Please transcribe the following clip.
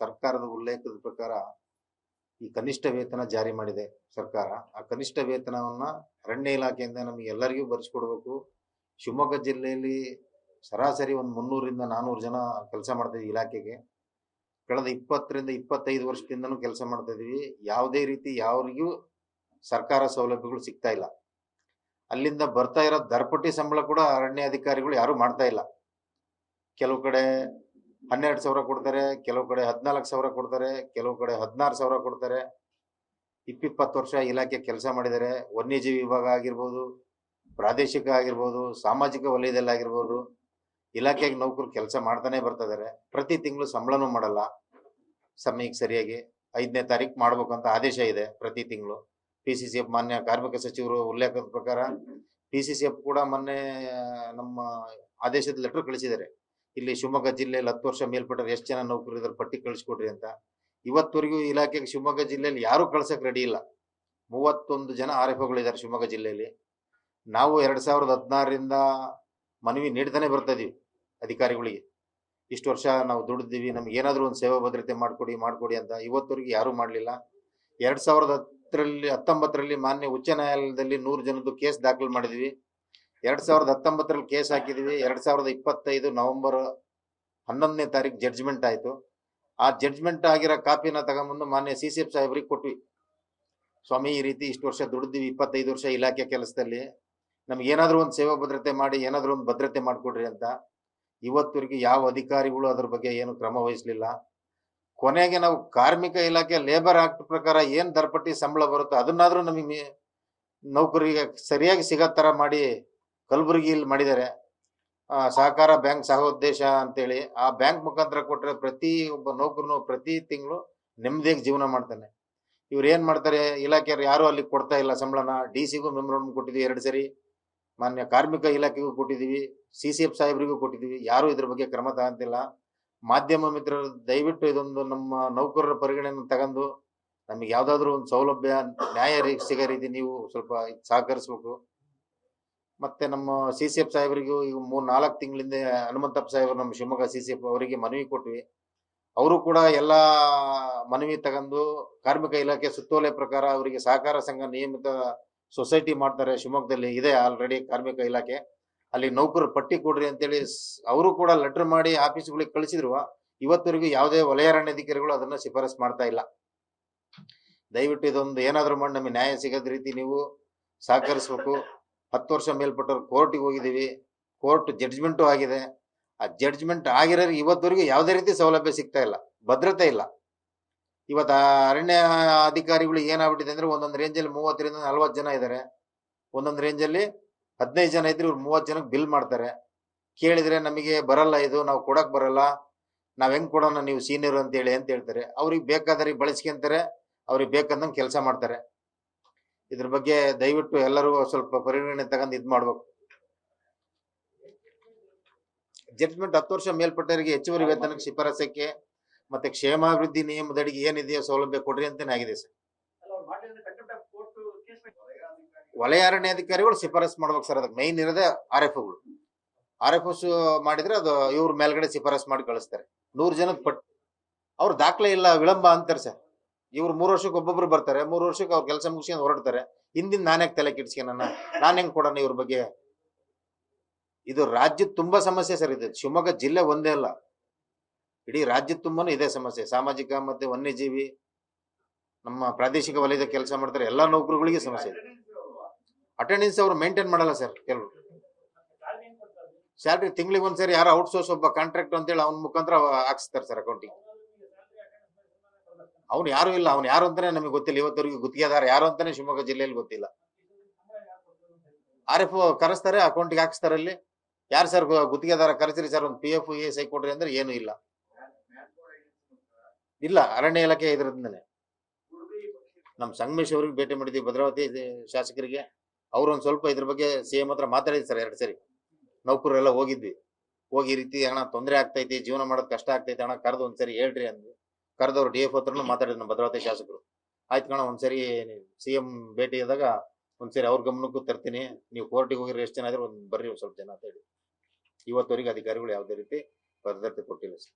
ಸರ್ಕಾರದ ಉಲ್ಲೇಖದ ಪ್ರಕಾರ ಈ ಕನಿಷ್ಠ ವೇತನ ಜಾರಿ ಮಾಡಿದೆ ಸರ್ಕಾರ. ಆ ಕನಿಷ್ಠ ವೇತನವನ್ನ ಅರಣ್ಯ ಇಲಾಖೆಯಿಂದ ನಮಗೆ ಎಲ್ಲರಿಗೂ ಬರ್ಸ್ಕೊಡ್ಬೇಕು. ಶಿವಮೊಗ್ಗ ಜಿಲ್ಲೆಯಲ್ಲಿ ಸರಾಸರಿ ಒಂದು 300ರಿಂದ 400 ಜನ ಕೆಲಸ ಮಾಡ್ತಾ ಇದ್ದೀವಿ ಇಲಾಖೆಗೆ. ಕಳೆದ 20ರಿಂದ 25 ವರ್ಷದಿಂದನೂ ಕೆಲಸ ಮಾಡ್ತಾ ಇದೀವಿ. ಯಾವುದೇ ರೀತಿ ಯಾರಿಗೂ ಸರ್ಕಾರ ಸೌಲಭ್ಯಗಳು ಸಿಗ್ತಾ ಇಲ್ಲ. ಅಲ್ಲಿಂದ ಬರ್ತಾ ಇರೋ ದರಪಟ್ಟಿ ಸಂಬಳ ಕೂಡ ಅರಣ್ಯ ಅಧಿಕಾರಿಗಳು ಯಾರು ಮಾಡ್ತಾ ಇಲ್ಲ. ಕೆಲವು ಕಡೆ 12,000 ಕೊಡ್ತಾರೆ, ಕೆಲವು ಕಡೆ 14,000 ಕೊಡ್ತಾರೆ, ಕೆಲವು ಕಡೆ 16,000 ಕೊಡ್ತಾರೆ. 20 ವರ್ಷ ಇಲಾಖೆ ಕೆಲಸ ಮಾಡಿದ್ದಾರೆ. ವನ್ಯಜೀವಿ ವಿಭಾಗ ಆಗಿರ್ಬೋದು, ಪ್ರಾದೇಶಿಕ ಆಗಿರ್ಬೋದು, ಸಾಮಾಜಿಕ ವಲಯದಲ್ಲಿ ಆಗಿರ್ಬೋದು, ಇಲಾಖೆಗೆ ನೌಕರು ಕೆಲಸ ಮಾಡ್ತಾನೆ ಬರ್ತಾ ಇದ್ದಾರೆ. ಪ್ರತಿ ತಿಂಗಳು ಸಂಬಳನೂ ಮಾಡಲ್ಲ ಸಮಯಕ್ಕೆ ಸರಿಯಾಗಿ. 5ನೇ ತಾರೀಕು ಮಾಡ್ಬೇಕಂತ ಆದೇಶ ಇದೆ ಪ್ರತಿ ತಿಂಗಳು. PCCF ಮಾನ್ಯ ಕಾರ್ಮಿಕ ಸಚಿವರು ಉಲ್ಲೇಖದ ಪ್ರಕಾರ PCCF ಕೂಡ ಮೊನ್ನೆ ನಮ್ಮ ಆದೇಶದ ಲೆಟರ್ ಕಳಿಸಿದ್ದಾರೆ. ಇಲ್ಲಿ ಶಿವಮೊಗ್ಗ ಜಿಲ್ಲೆಯಲ್ಲಿ 10 ವರ್ಷ ಮೇಲ್ಪಟ್ಟರೆ ಎಷ್ಟು ಜನ ನೌಕರು ಇದ್ರ ಪಟ್ಟಿ ಕಳಿಸ್ಕೊಡ್ರಿ ಅಂತ. ಇವತ್ತವರೆಗೂ ಇಲಾಖೆಗೆ ಶಿವಮೊಗ್ಗ ಜಿಲ್ಲೆಯಲ್ಲಿ ಯಾರು ಕಳ್ಸಕ್ ರೆಡಿ ಇಲ್ಲ. 31 ಜನ RFOಗಳಿದ್ದಾರೆ ಶಿವಮೊಗ್ಗ ಜಿಲ್ಲೆಯಲ್ಲಿ. ನಾವು 2016ರಿಂದ ಮನವಿ ನೀಡ್ತಾನೆ ಬರ್ತಾ ಇದೀವಿ ಅಧಿಕಾರಿಗಳಿಗೆ. ಇಷ್ಟು ವರ್ಷ ನಾವು ದುಡಿದೀವಿ, ನಮ್ಗೆ ಏನಾದರೂ ಒಂದು ಸೇವಾ ಭದ್ರತೆ ಮಾಡ್ಕೊಡಿ ಅಂತ. ಇವತ್ತವರೆಗೂ ಯಾರೂ ಮಾಡಲಿಲ್ಲ. 2019ರಲ್ಲಿ ಮಾನ್ಯ ಉಚ್ಚ ನ್ಯಾಯಾಲಯದಲ್ಲಿ 100 ಜನದ್ದು ಕೇಸ್ ದಾಖಲು ಮಾಡಿದ್ವಿ. 2019ರಲ್ಲಿ ಕೇಸ್ ಹಾಕಿದ್ವಿ. 2025 ನವೆಂಬರ್ 11ನೇ ತಾರೀಕು ಜಡ್ಜ್ಮೆಂಟ್ ಆಯಿತು. ಆ ಜಡ್ಜ್ಮೆಂಟ್ ಆಗಿರೋ ಕಾಪಿನ ತಗೊಂಬಂದು ಮಾನ್ಯ CCF ಸಾಹೇಬ್ರಿಗೆ ಕೊಟ್ವಿ. ಸ್ವಾಮಿ, ಈ ರೀತಿ ಇಷ್ಟು ವರ್ಷ ದುಡಿದೀವಿ, 25 ವರ್ಷ ಇಲಾಖೆ ಕೆಲಸದಲ್ಲಿ, ನಮ್ಗೆ ಏನಾದರೂ ಒಂದು ಸೇವಾ ಭದ್ರತೆ ಮಾಡಿ, ಏನಾದರೂ ಒಂದು ಭದ್ರತೆ ಮಾಡಿಕೊಡ್ರಿ ಅಂತ. ಇವತ್ತವರೆಗೂ ಯಾವ ಅಧಿಕಾರಿಗಳು ಅದ್ರ ಬಗ್ಗೆ ಏನು ಕ್ರಮ ವಹಿಸಲಿಲ್ಲ. ಕೊನೆಗೆ ನಾವು ಕಾರ್ಮಿಕ ಇಲಾಖೆ ಲೇಬರ್ ಆಕ್ಟ್ ಪ್ರಕಾರ ಏನು ದರಪಟ್ಟಿ ಸಂಬಳ ಬರುತ್ತೋ ಅದನ್ನಾದ್ರೂ ನಮಗೆ ನೌಕರಿಗೆ ಸರಿಯಾಗಿ ಸಿಗೋ ಥರ ಮಾಡಿ ಕಲಬುರಗಿಯಲ್ಲಿ ಮಾಡಿದ್ದಾರೆ. ಸಹಕಾರ ಬ್ಯಾಂಕ್ ಸಹೋದ್ದೇಶ ಅಂತೇಳಿ ಆ ಬ್ಯಾಂಕ್ ಮುಖಾಂತರ ಕೊಟ್ಟರೆ ಪ್ರತಿ ಒಬ್ಬ ನೌಕರನು ಪ್ರತಿ ತಿಂಗಳು ನೆಮ್ಮದಿಯಾಗಿ ಜೀವನ ಮಾಡ್ತಾನೆ. ಇವ್ರು ಏನು ಮಾಡ್ತಾರೆ, ಇಲಾಖೆಯವ್ರು ಯಾರು ಅಲ್ಲಿ ಕೊಡ್ತಾ ಇಲ್ಲ ಸಂಬಳನ. DC-ಗೂ ಮೆಮೊರಂಡಮ್ ಕೊಟ್ಟಿದ್ದೀವಿ 2 ಸರಿ, ಮಾನ್ಯ ಕಾರ್ಮಿಕ ಇಲಾಖೆಗೂ ಕೊಟ್ಟಿದ್ದೀವಿ, CCF ಸಾಹೇಬ್ರಿಗೂ ಕೊಟ್ಟಿದ್ದೀವಿ. ಯಾರು ಇದ್ರ ಬಗ್ಗೆ ಕ್ರಮ ತಗೊಂತಿಲ್ಲ. ಮಾಧ್ಯಮ ಮಿತ್ರರು ದಯವಿಟ್ಟು ಇದೊಂದು ನಮ್ಮ ನೌಕರರ ಪರಿಗಣನೆ ತಗೊಂಡು ನಮಗೆ ಯಾವುದಾದ್ರೂ ಒಂದು ಸೌಲಭ್ಯ ನ್ಯಾಯ ಸಿಗೋ ರೀತಿ ನೀವು ಸ್ವಲ್ಪ ಸಹಕರಿಸ್ಬೇಕು. ಮತ್ತೆ ನಮ್ಮ CCF ಸಾಹೇಬರಿಗೂ ಈಗ 3-4 ತಿಂಗಳಿಂದ ಹನುಮಂತಪ್ಪ ಸಾಹೇಬರು ನಮ್ಮ ಶಿವಮೊಗ್ಗ CCF ಅವರಿಗೆ ಮನವಿ ಕೊಟ್ವಿ. ಅವರು ಕೂಡ ಎಲ್ಲ ಮನವಿ ತಗೊಂಡು ಕಾರ್ಮಿಕ ಇಲಾಖೆ ಸುತ್ತೋಲೆ ಪ್ರಕಾರ ಅವರಿಗೆ ಸಹಕಾರ ಸಂಘ ನಿಯಮಿತ ಸೊಸೈಟಿ ಮಾಡ್ತಾರೆ. ಶಿವಮೊಗ್ಗದಲ್ಲಿ ಇದೆ ಆಲ್ರೆಡಿ ಕಾರ್ಮಿಕ ಇಲಾಖೆ. ಅಲ್ಲಿ ನೌಕರರು ಪಟ್ಟಿ ಕೊಡ್ರಿ ಅಂತೇಳಿ ಅವರು ಕೂಡ ಲೆಟರ್ ಮಾಡಿ ಆಫೀಸ್ಗಳಿಗೆ ಕಳಿಸಿದ್ರು. ಇವತ್ತವರೆಗೂ ಯಾವುದೇ ವಲಯ ಅರಣ್ಯಾಧಿಕಾರಿಗಳು ಅದನ್ನ ಶಿಫಾರಸ್ ಮಾಡ್ತಾ ಇಲ್ಲ. ದಯವಿಟ್ಟು ಇದೊಂದು ಏನಾದರೂ ಮಾಡಿ ನಮಗೆ ನ್ಯಾಯ ಸಿಗೋದ ರೀತಿ ನೀವು ಸಹಕರಿಸ್ಬೇಕು. 10 ವರ್ಷ ಮೇಲ್ಪಟ್ಟವ್ರು ಕೋರ್ಟಿಗೆ ಹೋಗಿದ್ದೀವಿ, ಕೋರ್ಟ್ ಜಡ್ಜ್ಮೆಂಟು ಆಗಿದೆ. ಆ ಜಡ್ಜ್ಮೆಂಟ್ ಆಗಿರೋರಿಗೆ ಇವತ್ತವರೆಗೂ ಯಾವುದೇ ರೀತಿ ಸೌಲಭ್ಯ ಸಿಗ್ತಾ ಇಲ್ಲ, ಭದ್ರತೆ ಇಲ್ಲ. ಇವತ್ತು ಅರಣ್ಯ ಅಧಿಕಾರಿಗಳು ಏನಾಗ್ಬಿಟ್ಟಿದೆ ಅಂದ್ರೆ ಒಂದೊಂದು ರೇಂಜಲ್ಲಿ 30ರಿಂದ 40 ಜನ ಇದ್ದಾರೆ, ಒಂದೊಂದು ರೇಂಜಲ್ಲಿ 15 ಜನ ಇದ್ರೆ ಇವ್ರು 30 ಜನಕ್ಕೆ ಬಿಲ್ ಮಾಡ್ತಾರೆ. ಕೇಳಿದ್ರೆ ನಮಗೆ ಬರಲ್ಲ, ಇದು ನಾವು ಕೊಡಕ್ ಬರಲ್ಲ, ನಾವ್ ಹೆಂಗ್ ಕೊಡೋಣ, ನೀವು ಸೀನಿಯರ್ ಅಂತೇಳಿ ಅಂತ ಹೇಳ್ತಾರೆ. ಅವ್ರಿಗೆ ಬೇಕಾದ್ರೆ ಬಳಸ್ಕೊಂತಾರೆ, ಅವ್ರಿಗೆ ಬೇಕಂದಂಗೆ ಕೆಲಸ ಮಾಡ್ತಾರೆ. ಇದ್ರ ಬಗ್ಗೆ ದಯವಿಟ್ಟು ಎಲ್ಲರೂ ಸ್ವಲ್ಪ ಪರಿಗಣನೆ ತಗೊಂಡು ಇದ್ ಮಾಡ್ಬೇಕು. ಜಡ್ಜ್ಮೆಂಟ್ 10 ವರ್ಷ ಮೇಲ್ಪಟ್ಟವರಿಗೆ ಹೆಚ್ಚುವರಿ ವೇತನಕ್ಕೆ ಶಿಫಾರಸಕ್ಕೆ ಮತ್ತೆ ಕ್ಷೇಮಾಭಿವೃದ್ಧಿ ನಿಯಮದಡಿಗೆ ಏನಿದೆಯೋ ಸೌಲಭ್ಯ ಕೊಡ್ರಿ ಅಂತಾನೆ ಆಗಿದೆ ಸರ್. ವಲಯ ಅರಣ್ಯಾಧಿಕಾರಿಗಳು ಶಿಫಾರಸ್ ಮಾಡ್ಬೇಕು ಸರ್. ಅದಕ್ಕೆ ಮೈನ್ ಇರೋದೇ RFOಗಳು. RFOs ಮಾಡಿದ್ರೆ ಅದು ಇವ್ರ ಮೇಲ್ಗಡೆ ಶಿಫಾರಸ್ ಮಾಡಿ ಕಳಿಸ್ತಾರೆ. 100 ಜನದ ಪಟ್ ಅವ್ರ ದಾಖಲೆ ಇಲ್ಲ, ವಿಳಂಬ ಅಂತಾರೆ ಸರ್. ಇವ್ರು 3 ವರ್ಷಕ್ಕೆ ಒಬ್ಬೊಬ್ರು ಬರ್ತಾರೆ, 3 ವರ್ಷಕ್ಕೆ ಅವ್ರ ಕೆಲಸ ಮುಗಿಸ್ಕೊಂಡು ಹೊರಡ್ತಾರೆ. ಹಿಂದಿನ ನಾನೇ ತಲೆ ಕೆಡ್ಸ್ಕೊನ ನಾನು ಹೆಂಗ್ ಕೊಡೋಣ ಇವ್ರ ಬಗ್ಗೆ. ಇದು ರಾಜ್ಯದ ತುಂಬಾ ಸಮಸ್ಯೆ ಸರ್. ಇದು ಶಿವಮೊಗ್ಗ ಜಿಲ್ಲೆ ಒಂದೇ ಅಲ್ಲ, ಇಡೀ ರಾಜ್ಯದ ತುಂಬಾನು ಇದೇ ಸಮಸ್ಯೆ. ಸಾಮಾಜಿಕ ಮತ್ತೆ ವನ್ಯಜೀವಿ ನಮ್ಮ ಪ್ರಾದೇಶಿಕ ವಲಯದ ಕೆಲಸ ಮಾಡ್ತಾರೆ ಎಲ್ಲಾ ನೌಕರುಗಳಿಗೆ ಸಮಸ್ಯೆ ಇದೆ. ಅಟೆಂಡೆನ್ಸ್ ಅವರು ಮೇಂಟೈನ್ ಮಾಡಲ್ಲ ಸರ್. ಕೆಲವರು ಸ್ಯಾಲ್ರಿ ತಿಂಗಳಿಗೆ ಒಂದ್ಸರಿ ಯಾರೋ ಔಟ್ಸೋರ್ಸ್ ಒಬ್ಬ ಕಾಂಟ್ರಾಕ್ಟ್ ಅಂತೇಳಿ ಅವ್ನ ಮುಖಾಂತರ ಹಾಕ್ಸ್ತಾರೆ ಸರ್ ಅಕೌಂಟಿಗೆ. ಅವ್ನು ಯಾರು ಇಲ್ಲ, ಅವ್ನು ಯಾರು ಅಂತಾನೆ ನಮಗೆ ಗೊತ್ತಿಲ್ಲ. ಇವತ್ತವರೆಗೂ ಗುತ್ತಿಗೆದಾರ ಯಾರು ಅಂತಾನೆ ಶಿವಮೊಗ್ಗ ಜಿಲ್ಲೆಯಲ್ಲಿ ಗೊತ್ತಿಲ್ಲ. RFO ಕರೆಸ್ತಾರೆ, ಅಕೌಂಟಿಗೆ ಹಾಕ್ಸ್ತಾರೆ. ಅಲ್ಲಿ ಯಾರು ಸರ್ ಗುತ್ತಿಗೆದಾರ ಕರೆಸ್ರಿ ಸರ್, ಒಂದು PF ESI ಕೊಡ್ರಿ ಅಂದ್ರೆ ಏನು ಇಲ್ಲ. ಇಲ್ಲ, ಅರಣ್ಯ ಇಲಾಖೆ ಇದ್ರದಿಂದನೇ. ನಮ್ಮ ಸಂಗಮೇಶ್ ಅವ್ರಿಗೆ ಭೇಟಿ ಮಾಡಿದ್ವಿ, ಭದ್ರಾವತಿ ಶಾಸಕರಿಗೆ. ಅವ್ರು ಒಂದ್ ಸ್ವಲ್ಪ ಇದ್ರ ಬಗ್ಗೆ CM ಹತ್ರ ಮಾತಾಡಿದ್ರು ಸರ್ 2 ಸರಿ. ನೌಕರರೆಲ್ಲ ಹೋಗಿದ್ವಿ, ಹೋಗಿ ಈ ರೀತಿ ಅಣ್ಣ ತೊಂದರೆ ಆಗ್ತೈತಿ, ಜೀವನ ಮಾಡೋದು ಕಷ್ಟ ಆಗ್ತೈತಿ ಅಣ್ಣ, ಕರೆದು ಒಂದ್ಸರಿ ಹೇಳ್ರಿ ಅಂದ್ವಿ. ಕರೆದವ್ರು DF ಹತ್ರನು ಮಾತಾಡಿದ್ರು ನಮ್ಮ ಭದ್ರಾವತಿ ಶಾಸಕರು. ಆಯ್ತು ಕಣ, ಒಂದ್ಸರಿ CM ಭೇಟಿ ಆದಾಗ ಒಂದ್ಸರಿ ಅವ್ರ ಗಮನಕ್ಕೂ ತರ್ತೀನಿ, ನೀವು ಕೋರ್ಟಿಗೆ ಹೋಗಿರಿ, ಎಷ್ಟು ಜನ ಆದ್ರೆ ಬರ್ರಿ ಸ್ವಲ್ಪ ಜನ ಅಂತ ಹೇಳಿ. ಇವತ್ತವರೆಗೆ ಅಧಿಕಾರಿಗಳು ಯಾವುದೇ ರೀತಿ ಭದ್ರತೆ ಕೊಟ್ಟಿಲ್ಲ ಸರ್.